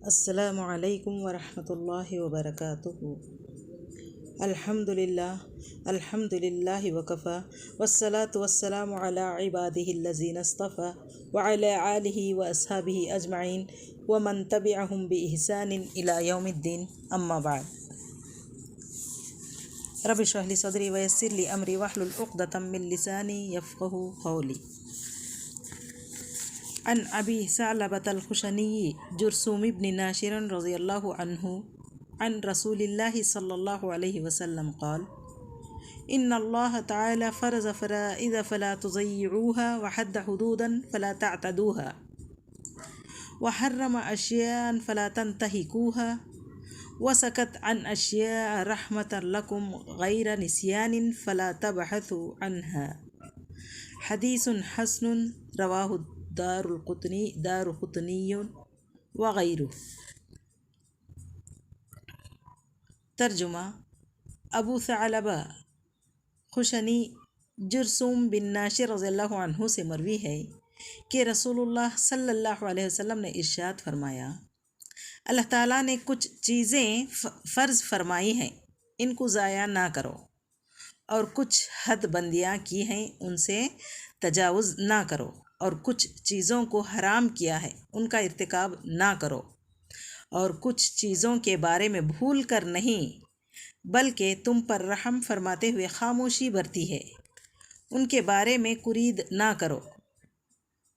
السلام علیکم ورحمۃ اللہ وبرکاتہ۔ الحمد للہ وکفی والصلاة والسلام علی عبادہ الذین اصطفی وعلی آلہ واصحابہ اجمعین ومن تبعہم بإحسان الی یوم الدین، اما بعد۔ رب اشرح لی صدری ویسر لی امری واحلل عقدۃ من لسانی یفقہوا قولی۔ عن ابی ثعلبۃ الخشنی جرثوم بن ناشر رضی اللہ عنہ عن رسول اللہ صلی اللہ علیہ وسلم قال: ان اللہ تعالی فرض فرائض فلا تضيعوها وحد حدودا فلا تعتدوها وحرم اشیاء فلا تنتهكوها وسكت عن اشیاء رحمة لكم غیر نسیان فلا تبحثوا عنها۔ حدیث حسن رواہ دارقطنی وغیرہ۔ ترجمہ: ابو ثعلبہ خشنی جرثوم بن ناشر رضی اللہ عنہ سے مروی ہے کہ رسول اللہ صلی اللہ علیہ وسلم نے ارشاد فرمایا: اللہ تعالیٰ نے کچھ چیزیں فرض فرمائی ہیں، ان کو ضائع نہ کرو، اور کچھ حد بندیاں کی ہیں، ان سے تجاوز نہ کرو، اور کچھ چیزوں کو حرام کیا ہے، ان کا ارتکاب نہ کرو، اور کچھ چیزوں کے بارے میں بھول کر نہیں بلکہ تم پر رحم فرماتے ہوئے خاموشی برتی ہے، ان کے بارے میں کورید نہ کرو۔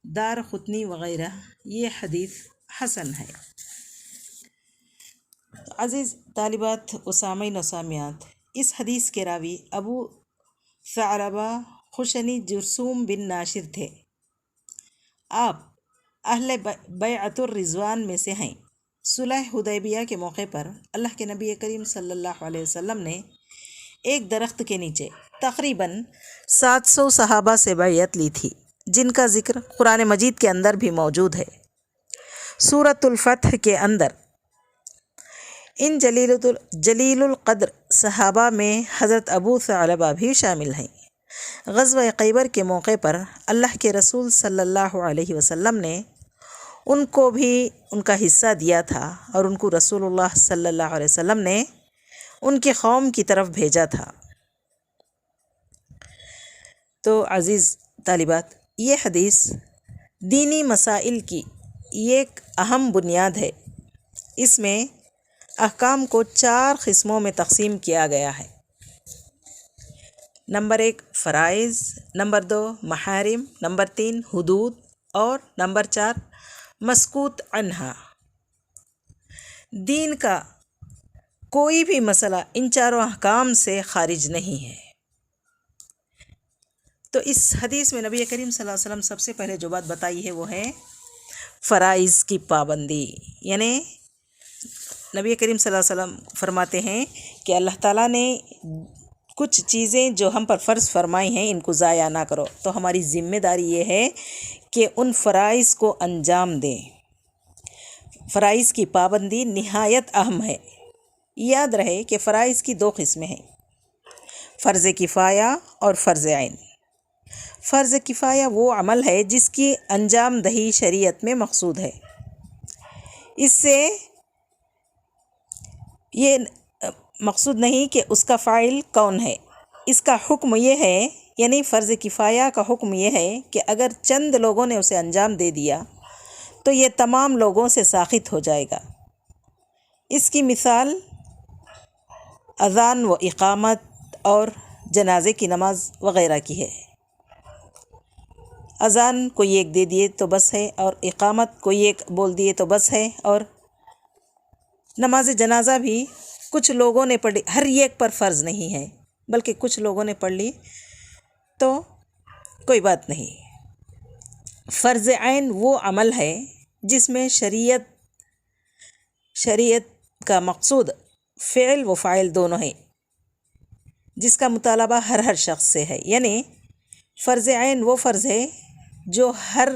دارقطنی وغیرہ۔ یہ حدیث حسن ہے۔ عزیز طالبات و سامعین و سامعات، اس حدیث کے راوی ابو ثعلبہ خشنی جرثوم بن ناشر تھے۔ آپ اہل بیعت الرضوان میں سے ہیں۔ صلح حدیبیہ کے موقع پر اللہ کے نبی کریم صلی اللہ علیہ وسلم نے ایک درخت کے نیچے تقریباً 700 صحابہ سے بیعت لی تھی، جن کا ذکر قرآن مجید کے اندر بھی موجود ہے۔ سورۃ الفتح کے اندر ان جلیل القدر صحابہ میں حضرت ابو ثعلبہ بھی شامل ہیں۔ غزوہ خیبر کے موقع پر اللہ کے رسول صلی اللہ علیہ وسلم نے ان کو بھی ان کا حصہ دیا تھا، اور ان کو رسول اللہ صلی اللہ علیہ وسلم نے ان کی قوم کی طرف بھیجا تھا۔ تو عزیز طالبات، یہ حدیث دینی مسائل کی ایک اہم بنیاد ہے۔ اس میں احکام کو 4 قسموں میں تقسیم کیا گیا ہے۔ نمبر 1 فرائض، نمبر 2 محارم، نمبر 3 حدود، اور نمبر 4 مسکوت عنہا۔ دین کا کوئی بھی مسئلہ ان 4 احکام سے خارج نہیں ہے۔ تو اس حدیث میں نبی کریم صلی اللہ علیہ وسلم سب سے پہلے جو بات بتائی ہے وہ ہے فرائض کی پابندی، یعنی نبی کریم صلی اللہ علیہ وسلم فرماتے ہیں کہ اللہ تعالیٰ نے کچھ چیزیں جو ہم پر فرض فرمائی ہیں، ان کو ضائع نہ کرو۔ تو ہماری ذمہ داری یہ ہے کہ ان فرائض کو انجام دیں۔ فرائض کی پابندی نہایت اہم ہے۔ یاد رہے کہ فرائض کی 2 قسمیں ہیں: فرض کفایہ اور فرض عین۔ فرض کفایہ وہ عمل ہے جس کی انجام دہی شریعت میں مقصود ہے۔ اس سے یہ مقصود نہیں کہ اس کا فاعل کون ہے، اس کا حکم یہ ہے، یعنی فرض کفایہ کا حکم یہ ہے کہ اگر چند لوگوں نے اسے انجام دے دیا تو یہ تمام لوگوں سے ساقط ہو جائے گا۔ اس کی مثال اذان و اقامت اور جنازے کی نماز وغیرہ کی ہے۔ اذان کوئی ایک دے دیے تو بس ہے، اور اقامت کوئی ایک بول دیے تو بس ہے، اور نماز جنازہ بھی کچھ لوگوں نے پڑھ لی، ہر ایک پر فرض نہیں ہے، بلکہ کچھ لوگوں نے پڑھ لی تو کوئی بات نہیں۔ فرض عین وہ عمل ہے جس میں شریعت کا مقصود فعل و فاعل دونوں ہیں، جس کا مطالبہ ہر شخص سے ہے۔ یعنی فرض عین وہ فرض ہے جو ہر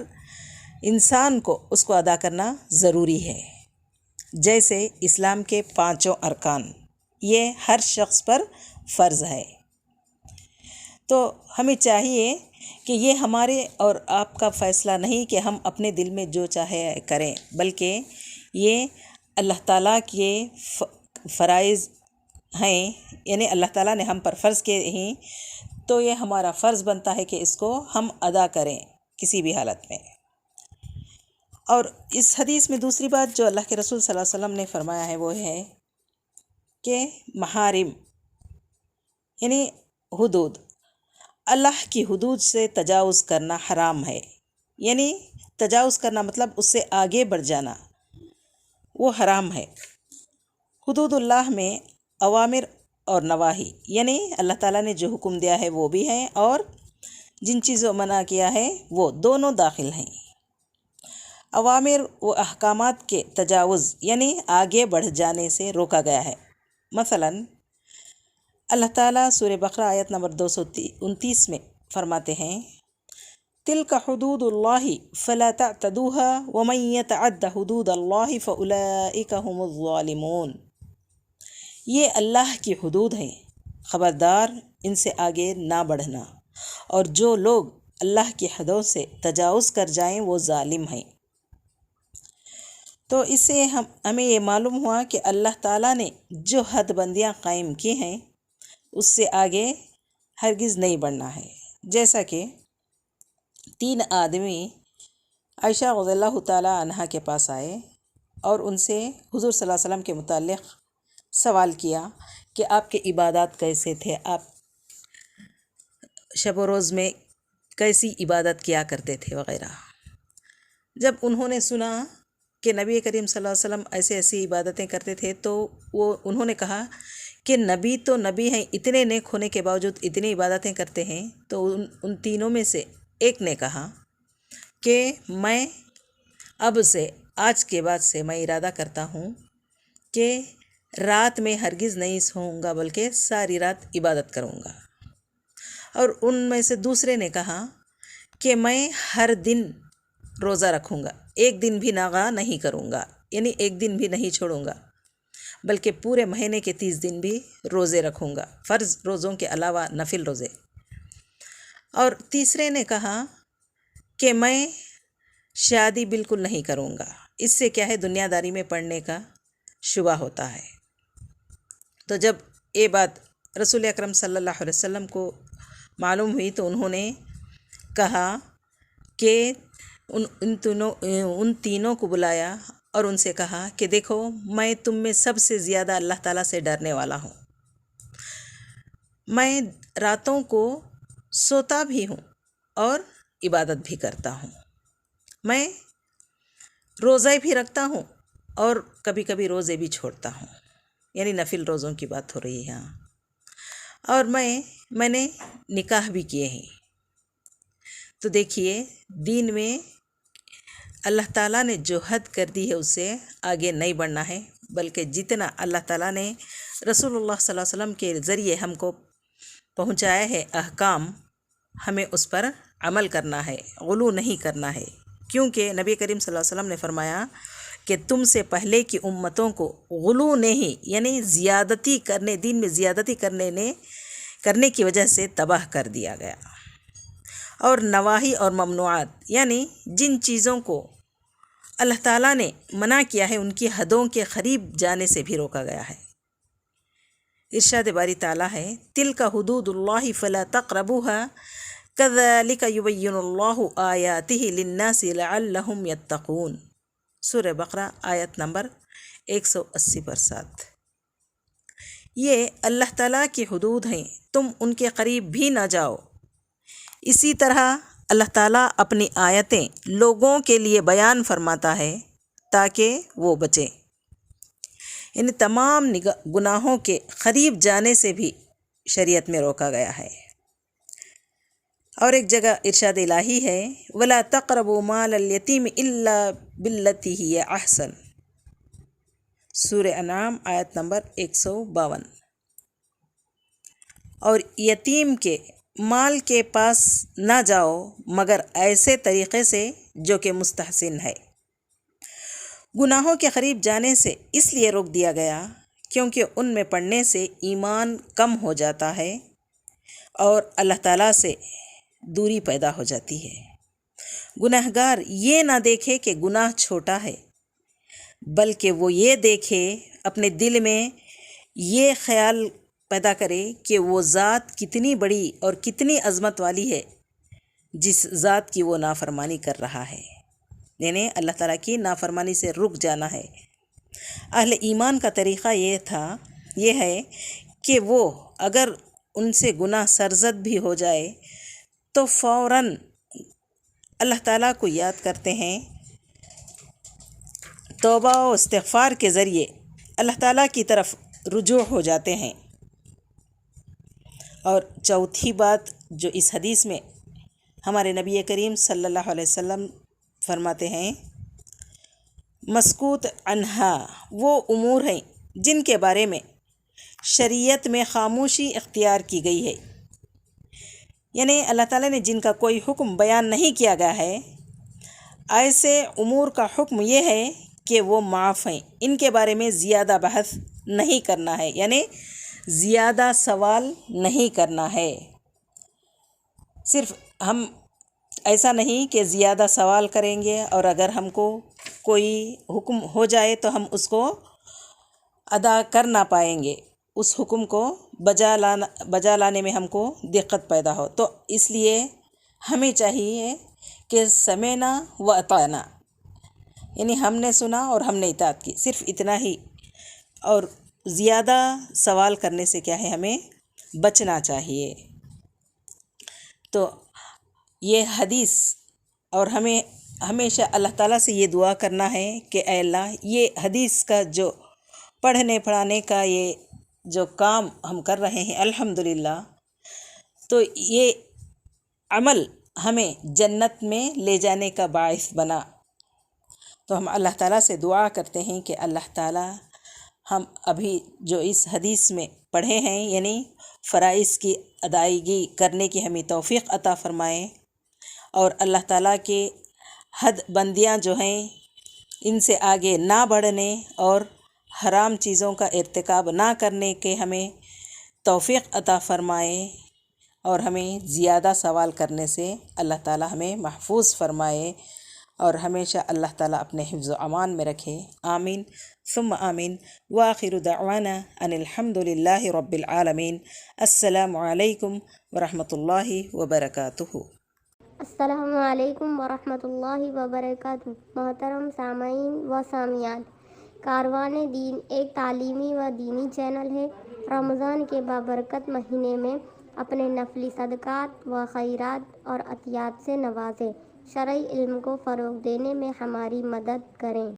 انسان کو اس کو ادا کرنا ضروری ہے، جیسے اسلام کے 5 ارکان، یہ ہر شخص پر فرض ہے۔ تو ہمیں چاہیے کہ یہ ہمارے اور آپ کا فیصلہ نہیں کہ ہم اپنے دل میں جو چاہے کریں، بلکہ یہ اللہ تعالیٰ کے فرائض ہیں، یعنی اللہ تعالیٰ نے ہم پر فرض کیے ہیں، تو یہ ہمارا فرض بنتا ہے کہ اس کو ہم ادا کریں کسی بھی حالت میں۔ اور اس حدیث میں دوسری بات جو اللہ کے رسول صلی اللہ علیہ وسلم نے فرمایا ہے وہ ہے کہ محارم یعنی حدود، اللہ کی حدود سے تجاوز کرنا حرام ہے، یعنی تجاوز کرنا مطلب اس سے آگے بڑھ جانا، وہ حرام ہے۔ حدود اللہ میں اوامر اور نواہی، یعنی اللہ تعالیٰ نے جو حکم دیا ہے وہ بھی ہیں، اور جن چیزوں منع کیا ہے وہ دونوں داخل ہیں۔ اوامر و احکامات کے تجاوز یعنی آگے بڑھ جانے سے روکا گیا ہے۔ مثلاً اللہ تعالیٰ سورہ بقرہ آیت نمبر 229 میں فرماتے ہیں تلک حدود اللہ فلا تعتدوها ومن يتعد حدود اللہ فاولئک هم الظالمون، یہ اللہ کی حدود ہیں، خبردار ان سے آگے نہ بڑھنا، اور جو لوگ اللہ کی حدوں سے تجاوز کر جائیں وہ ظالم ہیں۔ تو اس سے ہمیں یہ معلوم ہوا کہ اللہ تعالیٰ نے جو حد بندیاں قائم کی ہیں اس سے آگے ہرگز نہیں بڑھنا ہے۔ جیسا کہ 3 آدمی عائشہ رضی اللہ تعالیٰ عنہا کے پاس آئے اور ان سے حضور صلی اللہ علیہ وسلم کے متعلق سوال کیا کہ آپ کے عبادات کیسے تھے، آپ شب و روز میں کیسی عبادت کیا کرتے تھے وغیرہ۔ جب انہوں نے سنا کہ نبی کریم صلی اللہ علیہ وسلم ایسی عبادتیں کرتے تھے تو انہوں نے کہا کہ نبی تو نبی ہیں، اتنے نیک ہونے کے باوجود اتنی عبادتیں کرتے ہیں۔ تو ان تینوں میں سے ایک نے کہا کہ میں اب سے آج کے بعد سے میں ارادہ کرتا ہوں کہ رات میں ہرگز نہیں سوؤں گا بلکہ ساری رات عبادت کروں گا۔ اور ان میں سے دوسرے نے کہا کہ میں ہر دن روزہ رکھوں گا، ایک دن بھی ناغہ نہیں کروں گا، یعنی ایک دن بھی نہیں چھوڑوں گا، بلکہ پورے مہینے کے 30 دن بھی روزے رکھوں گا، فرض روزوں کے علاوہ نفل روزے۔ اور تیسرے نے کہا کہ میں شادی بالکل نہیں کروں گا، اس سے کیا ہے دنیا داری میں پڑنے کا شبہ ہوتا ہے۔ تو جب یہ بات رسول اکرم صلی اللہ علیہ وسلم کو معلوم ہوئی تو انہوں نے کہا کہ ان تینوں کو بلایا اور ان سے کہا کہ دیکھو میں تم میں سب سے زیادہ اللہ تعالیٰ سے ڈرنے والا ہوں، میں راتوں کو سوتا بھی ہوں اور عبادت بھی کرتا ہوں، میں روزے بھی رکھتا ہوں اور کبھی کبھی روزے بھی چھوڑتا ہوں، یعنی نفل روزوں کی بات ہو رہی ہے یہاں، اور میں نے نکاح بھی کیے ہیں۔ تو دیکھیے دین میں اللہ تعالیٰ نے جو حد کر دی ہے اس سے آگے نہیں بڑھنا ہے، بلکہ جتنا اللہ تعالیٰ نے رسول اللہ صلی اللہ علیہ وسلم کے ذریعے ہم کو پہنچایا ہے احکام، ہمیں اس پر عمل کرنا ہے، غلو نہیں کرنا ہے، کیونکہ نبی کریم صلی اللہ علیہ وسلم نے فرمایا کہ تم سے پہلے کی امتوں کو غلو نے ہی یعنی زیادتی کرنے، دین میں زیادتی کرنے کی وجہ سے تباہ کر دیا گیا۔ اور نواہی اور ممنوعات یعنی جن چیزوں کو اللہ تعالیٰ نے منع کیا ہے ان کی حدوں کے قریب جانے سے بھی روکا گیا ہے۔ ارشاد باری تعالیٰ ہے تلک حدود اللہ فلا تقربوها کذالک یبین اللہ آیاتہ للناس لعلہم یتقون، سورہ بقرہ آیت نمبر 180 پر 7۔ یہ اللہ تعالیٰ کی حدود ہیں، تم ان کے قریب بھی نہ جاؤ۔ اسی طرح اللہ تعالیٰ اپنی آیتیں لوگوں کے لیے بیان فرماتا ہے تاکہ وہ بچیں، یعنی تمام گناہوں کے قریب جانے سے بھی شریعت میں روکا گیا ہے۔ اور ایک جگہ ارشاد الہی ہے وَلَا تَقْرَبُوا مَالَ الْيَتِيمِ إِلَّا بِالَّتِي هِيَ أَحْسَنُ، سورہ انعام آیت نمبر 152۔ اور یتیم کے مال کے پاس نہ جاؤ مگر ایسے طریقے سے جو کہ مستحسن ہے۔ گناہوں کے قریب جانے سے اس لیے روک دیا گیا کیونکہ ان میں پڑنے سے ایمان کم ہو جاتا ہے اور اللہ تعالیٰ سے دوری پیدا ہو جاتی ہے۔ گناہگار یہ نہ دیکھے کہ گناہ چھوٹا ہے بلکہ وہ یہ دیکھے، اپنے دل میں یہ خیال پیدا کرے کہ وہ ذات کتنی بڑی اور کتنی عظمت والی ہے جس ذات کی وہ نافرمانی کر رہا ہے، یعنی اللہ تعالیٰ کی نافرمانی سے رک جانا ہے۔ اہل ایمان کا طریقہ یہ ہے کہ وہ اگر ان سے گناہ سرزد بھی ہو جائے تو فوراً اللہ تعالیٰ کو یاد کرتے ہیں، توبہ و استغفار کے ذریعے اللہ تعالیٰ کی طرف رجوع ہو جاتے ہیں۔ اور چوتھی بات جو اس حدیث میں ہمارے نبی کریم صلی اللہ علیہ وسلم فرماتے ہیں، مسکوت عنہا وہ امور ہیں جن کے بارے میں شریعت میں خاموشی اختیار کی گئی ہے، یعنی اللہ تعالیٰ نے جن کا کوئی حکم بیان نہیں کیا گیا ہے، ایسے امور کا حکم یہ ہے کہ وہ معاف ہیں، ان کے بارے میں زیادہ بحث نہیں کرنا ہے، یعنی زیادہ سوال نہیں کرنا ہے۔ صرف ہم ایسا نہیں کہ زیادہ سوال کریں گے اور اگر ہم کو کوئی حکم ہو جائے تو ہم اس کو ادا کر نہ پائیں گے، اس حکم کو بجا لانے میں ہم کو دقت پیدا ہو، تو اس لیے ہمیں چاہیے کہ سمعنا و اطعنا، یعنی ہم نے سنا اور ہم نے اطاعت کی، صرف اتنا ہی۔ اور زیادہ سوال کرنے سے کیا ہے، ہمیں بچنا چاہیے۔ تو یہ حدیث، اور ہمیں ہمیشہ اللہ تعالیٰ سے یہ دعا کرنا ہے کہ اے اللہ، یہ حدیث کا جو پڑھنے پڑھانے کا یہ جو کام ہم کر رہے ہیں الحمدللہ، تو یہ عمل ہمیں جنت میں لے جانے کا باعث بنا۔ تو ہم اللہ تعالیٰ سے دعا کرتے ہیں کہ اللہ تعالیٰ ہم ابھی جو اس حدیث میں پڑھے ہیں، یعنی فرائض کی ادائیگی کرنے کی ہمیں توفیق عطا فرمائے، اور اللہ تعالیٰ کے حد بندیاں جو ہیں ان سے آگے نہ بڑھنے اور حرام چیزوں کا ارتکاب نہ کرنے کے ہمیں توفیق عطا فرمائے، اور ہمیں زیادہ سوال کرنے سے اللہ تعالیٰ ہمیں محفوظ فرمائے، اور ہمیشہ اللہ تعالیٰ اپنے حفظ و امان میں رکھے۔ آمین ثم آمین۔ وآخر دعوانا ان الحمد للہ رب العالمین۔ السلام علیکم ورحمۃ اللہ وبرکاتہ۔ السلام علیکم ورحمۃ اللہ وبرکاتہ۔ محترم سامعین و سامعات، کاروان دین ایک تعلیمی و دینی چینل ہے۔ رمضان کے بابرکت مہینے میں اپنے نفلی صدقات و خیرات اور عطیات سے نوازیں، شرعی علم کو فروغ دینے میں ہماری مدد کریں۔